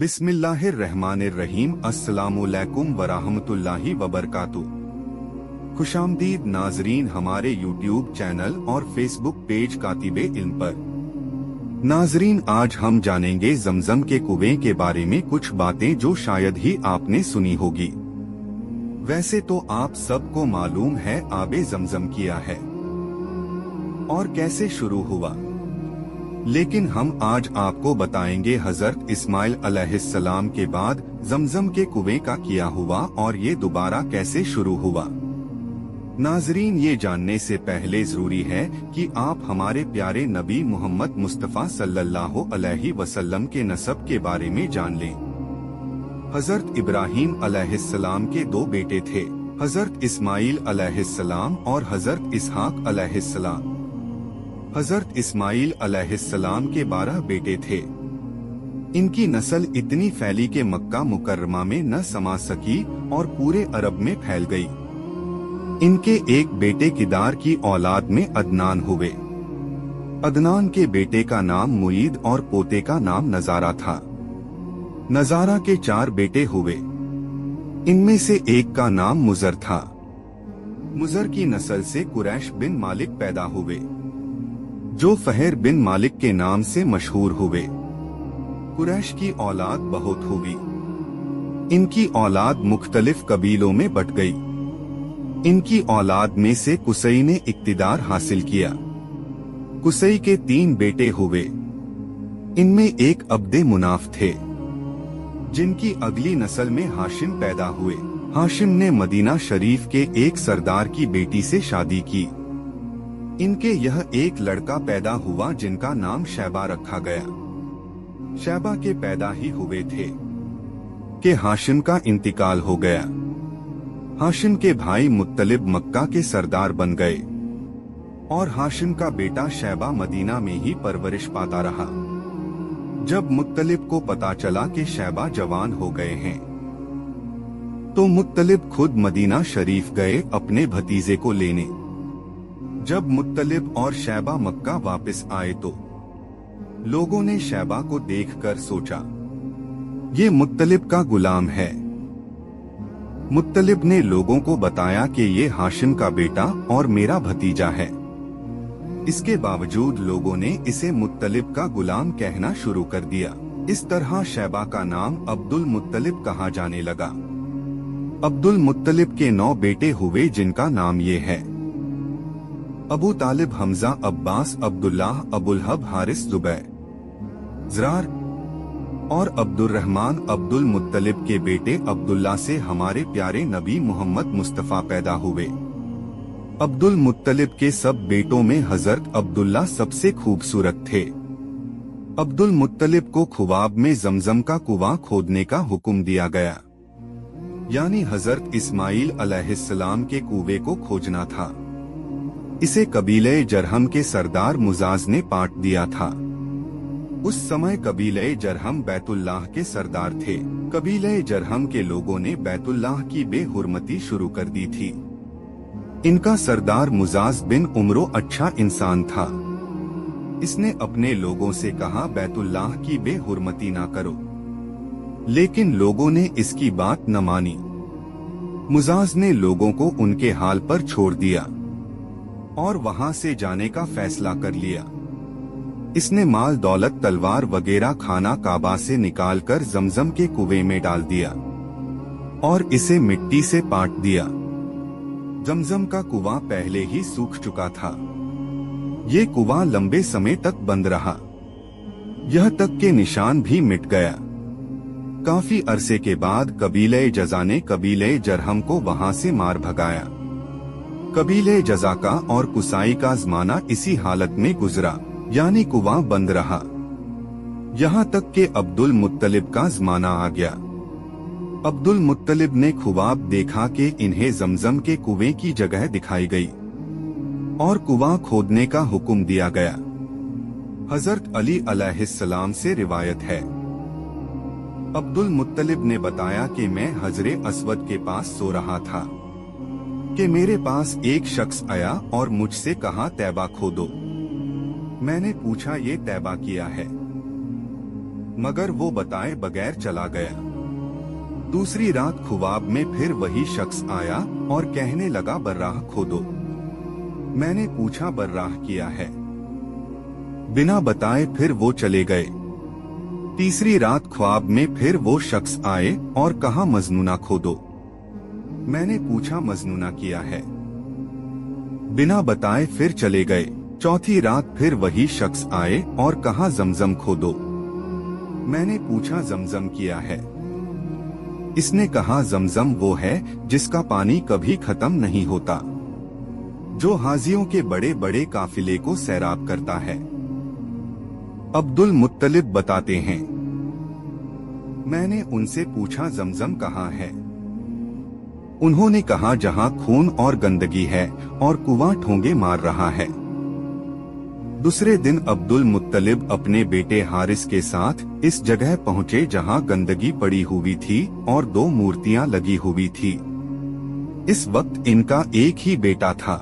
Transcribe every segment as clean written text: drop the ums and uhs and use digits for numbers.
बिस्मिल्लाहिर्रहमानिर्रहीम। अस्सलामुअलैकुम वरहमतुल्लाहि वबरकातुह। खुशामदीद नाजरीन हमारे यूट्यूब चैनल और फेसबुक पेज कातिबे इल्म पर। नाजरीन, आज हम जानेंगे जमजम के कुएं के बारे में कुछ बातें जो शायद ही आपने सुनी होगी। वैसे तो आप सबको मालूम है आबे जमजम किया है और कैसे शुरू हुआ, लेकिन हम आज आपको बताएंगे हजरत इस्माइल अलैहिस्सलाम के बाद जमजम के कुएं का किया हुआ और ये दोबारा कैसे शुरू हुआ। नाजरीन, ये जानने से पहले जरूरी है कि आप हमारे प्यारे नबी मोहम्मद मुस्तफ़ा सल्लल्लाहु अलैहि वसल्लम के नसब के बारे में जान लें। हजरत इब्राहीम अलैहिस्सलाम के दो बेटे थे, हजरत इस्माइल अलैहिस्सलाम और हजरत इसहाक अलैहिस्सलाम। हजरत इस्माइल अलैहिस्सलाम के 12 बेटे थे। इनकी नस्ल इतनी फैली कि मक्का मुकर्रमा में न समा सकी और पूरे अरब में फैल गई। इनके एक बेटे किदार की औलाद में अदनान हुए। अदनान के बेटे का नाम मुईद और पोते का नाम नजारा था। नजारा के 4 बेटे हुए। इनमें से एक का नाम मुजर था। मुजर की नस्ल से कुरैश बिन मालिक पैदा हुए, जो फहर बिन मालिक के नाम से मशहूर हुए। कुरैश की औलाद बहुत हुई। इनकी औलाद मुख्तलिफ कबीलों में बट गई। इनकी औलाद में से कुसई ने इक्तिदार हासिल किया। कुसई के 3 बेटे हुए। इनमें एक अब्दे मुनाफ थे, जिनकी अगली नस्ल में हाशिम पैदा हुए। हाशिम ने मदीना शरीफ के एक सरदार की बेटी से शादी की। इनके यह एक लड़का पैदा हुआ जिनका नाम शैबा रखा गया। शैबा के पैदा ही हुए थे कि हाशिम का इंतकाल हो गया। हाशिम के भाई मुत्तलिब मक्का के सरदार बन गए और हाशिम का बेटा शैबा मदीना में ही परवरिश पाता रहा। जब मुत्तलिब को पता चला कि शैबा जवान हो गए हैं, तो मुत्तलिब खुद मदीना शरीफ गए अपने भतीजे को लेने। जब मुत्तलिब और शैबा मक्का वापस आए तो लोगों ने शैबा को देखकर सोचा, ये मुत्तलिब का गुलाम है। मुत्तलिब ने लोगों को बताया कि ये हाशिम का बेटा और मेरा भतीजा है। इसके बावजूद लोगों ने इसे मुत्तलिब का गुलाम कहना शुरू कर दिया। इस तरह शैबा का नाम अब्दुल मुत्तलिब कहा जाने लगा। अब्दुल मुत्तलिब के 9 बेटे हुए, जिनका नाम ये है: अबू तालिब, हमजा, अब्बास, अब्दुल्लाह, अबुलहब, हारिस, जुबैर, ज़रार और अब्दुर्रहमान। अब्दुल मुत्तलिब के बेटे अब्दुल्ला से हमारे प्यारे नबी मोहम्मद मुस्तफ़ा पैदा हुए। अब्दुल मुत्तलिब के सब बेटों में हजरत अब्दुल्ला सबसे खूबसूरत थे। अब्दुल मुत्तलिब को खुवाब में जमजम का कुआं खोदने का हुक्म दिया गया, यानी हजरत इस्माइल अलैहिस्सलाम के कुएं को खोजना था। इसे कबीले जरहम के सरदार मुजाज ने पाट दिया था। उस समय कबीले जरहम बैतुल्लाह के सरदार थे। कबीले जरहम के लोगों ने बैतुल्लाह की बेहुरमती शुरू कर दी थी। इनका सरदार मुजाज बिन उमरो अच्छा इंसान था। इसने अपने लोगों से कहा, बैतुल्लाह की बेहुरमती ना करो, लेकिन लोगों ने इसकी बात न मानी। मुजाज ने लोगों को उनके हाल पर छोड़ दिया और वहां से जाने का फैसला कर लिया। इसने माल दौलत, तलवार वगैरह खाना काबा से निकालकर जमजम के कुएं में डाल दिया और इसे मिट्टी से पाट दिया। जमजम का कुआं पहले ही सूख चुका था। ये कुआं लंबे समय तक बंद रहा, यह तक के निशान भी मिट गया। काफी अरसे के बाद कबीले जजा ने कबीले जरहम को वहां से मार भगाया। कबीले जजा का और कुसाई का ज़माना इसी हालत में गुजरा, यानी कुआं बंद रहा, यहाँ तक कि अब्दुल मुत्तलिब का ज़माना आ गया। अब्दुल मुत्तलिब ने ख्वाब देखा कि इन्हें जमजम के कुएं की जगह दिखाई गई और कुआं खोदने का हुक्म दिया गया। हजरत अली अलैहिस्सलाम से रिवायत है, अब्दुल मुत्तलिब ने बताया कि मैं हजरे अस्वद के पास सो रहा था कि मेरे पास एक शख्स आया और मुझसे कहा, तैबा खोदो। मैंने पूछा, ये तैबा किया है? मगर वो बताए बगैर चला गया। दूसरी रात ख्वाब में फिर वही शख्स आया और कहने लगा बर्राह खोदो। मैंने पूछा बर्राह किया है, बिना बताए फिर वो चले गए। तीसरी रात ख्वाब में फिर वो शख्स आए और कहा मजनूना खोदो। मैंने पूछा मजनूना किया है, बिना बताए फिर चले गए। चौथी रात फिर वही शख्स आए और कहा जमजम खोदो। मैंने पूछा जमजम किया है। इसने कहा जमजम वो है जिसका पानी कभी खत्म नहीं होता, जो हाजियों के बड़े बड़े काफिले को सैराब करता है। अब्दुल मुत्तलिब बताते हैं, मैंने उनसे पूछा जमजम कहाँ है। उन्होंने कहा जहाँ खून और गंदगी है और कुआं ठोंगे मार रहा है। दूसरे दिन अब्दुल मुत्तलिब अपने बेटे हारिस के साथ इस जगह पहुँचे जहाँ गंदगी पड़ी हुई थी और 2 मूर्तियां लगी हुई थी। इस वक्त इनका एक ही बेटा था।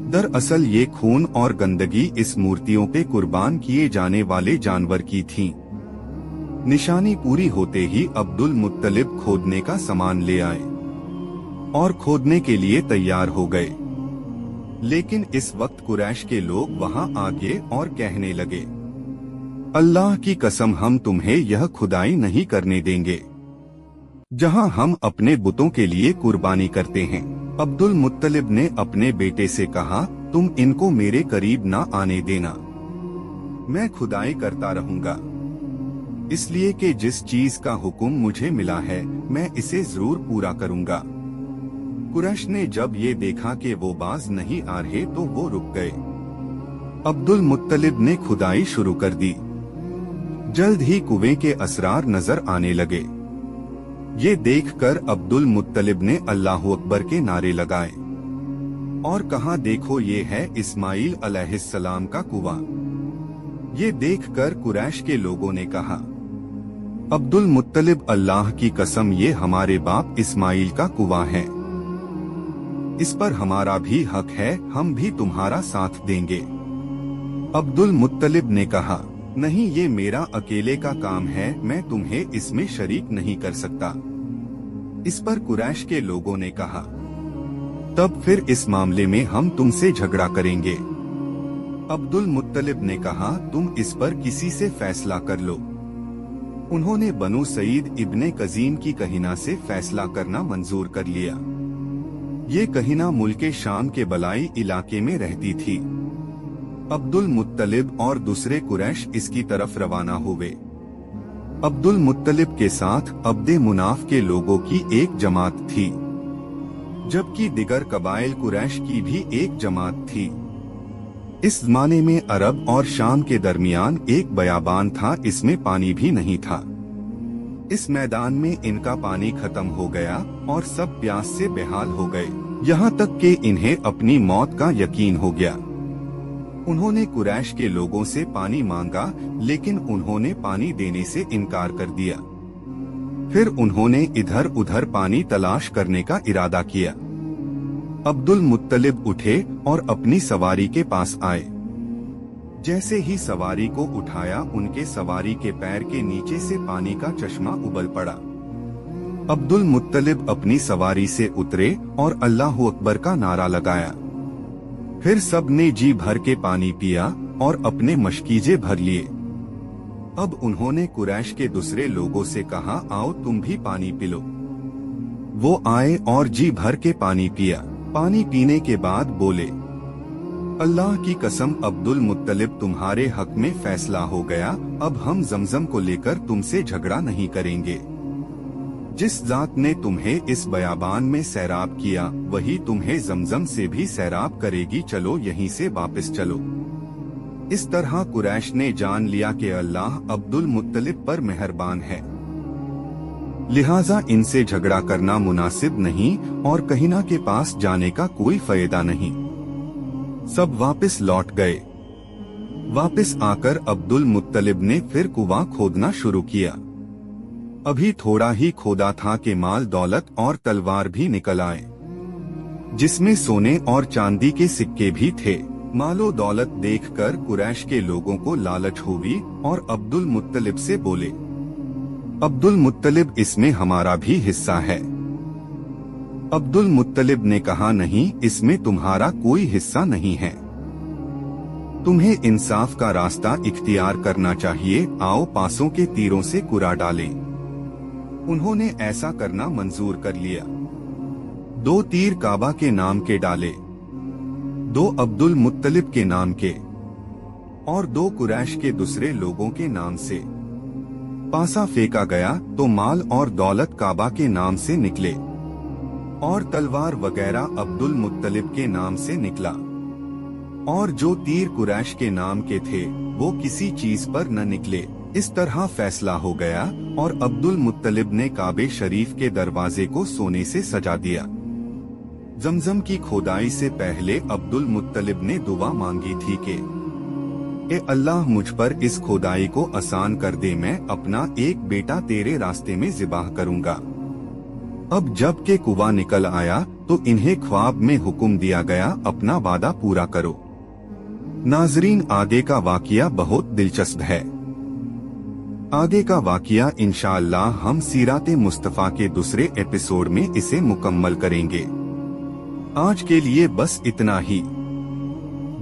दरअसल ये खून और गंदगी इस मूर्तियों पे कुर्बान किए जाने वाले जानवर की थी। निशानी पूरी होते ही अब्दुल मुत्तलिब खोदने का सामान ले आए और खोदने के लिए तैयार हो गए। लेकिन इस वक्त कुरैश के लोग वहां आ गए और कहने लगे, अल्लाह की कसम हम तुम्हें यह खुदाई नहीं करने देंगे जहां हम अपने बुतों के लिए कुर्बानी करते हैं। अब्दुल मुत्तलिब ने अपने बेटे से कहा, तुम इनको मेरे करीब ना आने देना, मैं खुदाई करता रहूंगा, इसलिए कि जिस चीज का हुक्म मुझे मिला है मैं इसे जरूर पूरा करूंगा। कुरैश ने जब ये देखा कि वो बाज नहीं आ रहे तो वो रुक गए। अब्दुल मुत्तलिब ने खुदाई शुरू कर दी। जल्द ही कुएं के असरार नजर आने लगे। ये देखकर अब्दुल मुत्तलिब ने अल्लाहु अकबर के नारे लगाए और कहा, देखो ये है इस्माइल अलैहिस्सलाम का कुआं। ये देखकर कुरैश के लोगों ने कहा, अब्दुल मुत्तलिब अल्लाह की कसम ये हमारे बाप इस्माइल का कुआं है, इस पर हमारा भी हक है, हम भी तुम्हारा साथ देंगे। अब्दुल मुत्तलिब ने कहा, नहीं ये मेरा अकेले का काम है, मैं तुम्हें इसमें शरीक नहीं कर सकता। इस पर कुरैश के लोगों ने कहा, तब फिर इस मामले में हम तुमसे झगड़ा करेंगे। अब्दुल मुत्तलिब ने कहा, तुम इस पर किसी से फैसला कर लो। उन्होंने बनु सईद इब्ने कजीम की कहीना से फैसला करना मंजूर कर लिया। ये कहीना मुल्के शाम के बलाई इलाके में रहती थी। अब्दुल मुत्तलिब और दूसरे कुरैश इसकी तरफ रवाना हुए। अब्दुल मुत्तलिब के साथ अब्दे मुनाफ के लोगों की एक जमात थी, जबकि दिगर कबाइल कुरैश की भी एक जमात थी। इस जमाने में अरब और शाम के दरमियान एक बयाबान था, इसमें पानी भी नहीं था। इस मैदान में इनका पानी खत्म हो गया और सब प्यास से बेहाल हो गए, यहाँ तक कि इन्हें अपनी मौत का यकीन हो गया। उन्होंने कुरैश के लोगों से पानी मांगा, लेकिन उन्होंने पानी देने से इनकार कर दिया। फिर उन्होंने इधर उधर पानी तलाश करने का इरादा किया। अब्दुल मुत्तलिब उठे और अपनी सवारी के पास आए। जैसे ही सवारी को उठाया, उनके सवारी के पैर के नीचे से पानी का चश्मा उबल पड़ा। अब्दुल मुत्तलिब अपनी सवारी से उतरे और अल्लाहु अकबर का नारा लगाया। फिर सब ने जी भर के पानी पिया और अपने मशकीजे भर लिए। अब उन्होंने कुरैश के दूसरे लोगों से कहा, आओ तुम भी पानी पी लो। वो आए और जी भर के पानी पिया। पानी पीने के बाद बोले, अल्लाह की कसम अब्दुल मुत्तलिब तुम्हारे हक में फैसला हो गया, अब हम जमजम को लेकर तुमसे झगड़ा नहीं करेंगे। जिस जात ने तुम्हें इस बयाबान में सैराब किया, वही तुम्हें जमजम से भी सैराब करेगी, चलो यहीं से वापस चलो। इस तरह कुरैश ने जान लिया कि अल्लाह अब्दुल मुत्तलिब पर मेहरबान है, लिहाजा इनसे झगड़ा करना मुनासिब नहीं और कहीना के पास जाने का कोई फायदा नहीं। सब वापस लौट गए। वापस आकर अब्दुल मुत्तलिब ने फिर कुआं खोदना शुरू किया। अभी थोड़ा ही खोदा था कि माल दौलत और तलवार भी निकल आए, जिसमें सोने और चांदी के सिक्के भी थे। मालो दौलत देखकर कुरैश के लोगों को लालच हुई और अब्दुल मुत्तलिब से बोले, अब्दुल मुत्तलिब, इसमें हमारा भी हिस्सा है। अब्दुल मुत्तलिब ने कहा, नहीं, इसमें तुम्हारा कोई हिस्सा नहीं है। तुम्हें इंसाफ का रास्ता इख्तियार करना चाहिए। आओ पासों के तीरों से कुरा डालें। उन्होंने ऐसा करना मंजूर कर लिया। 2 तीर काबा के नाम के डाले, 2 अब्दुल मुत्तलिब के नाम के और 2 कुरैश के दूसरे लोगों के नाम से। पासा फेंका गया तो माल और दौलत काबा के नाम से निकले और तलवार वगैरह अब्दुल मुत्तलिब के नाम से निकला, और जो तीर कुरैश के नाम के थे वो किसी चीज पर न निकले। इस तरह फैसला हो गया और अब्दुल मुत्तलिब ने काबे शरीफ के दरवाजे को सोने से सजा दिया। जमजम की खोदाई से पहले अब्दुल मुत्तलिब ने दुआ मांगी थी कि ए अल्लाह, मुझ पर इस खोदाई को आसान कर दे, मैं अपना एक बेटा तेरे रास्ते में ज़िबाह करूंगा। अब जब के कुआं निकल आया तो इन्हें ख्वाब में हुक्म दिया गया, अपना वादा पूरा करो। नाजरीन, आगे का वाकया बहुत दिलचस्प है। आगे का वाकया इंशाअल्लाह हम सीरात मुस्तफ़ा के दूसरे एपिसोड में इसे मुकम्मल करेंगे। आज के लिए बस इतना ही।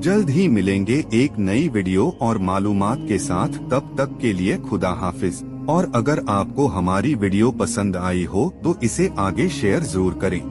जल्द ही मिलेंगे एक नई वीडियो और मालूमात के साथ। तब तक के लिए खुदा हाफिज। और अगर आपको हमारी वीडियो पसंद आई हो तो इसे आगे शेयर जरूर करें।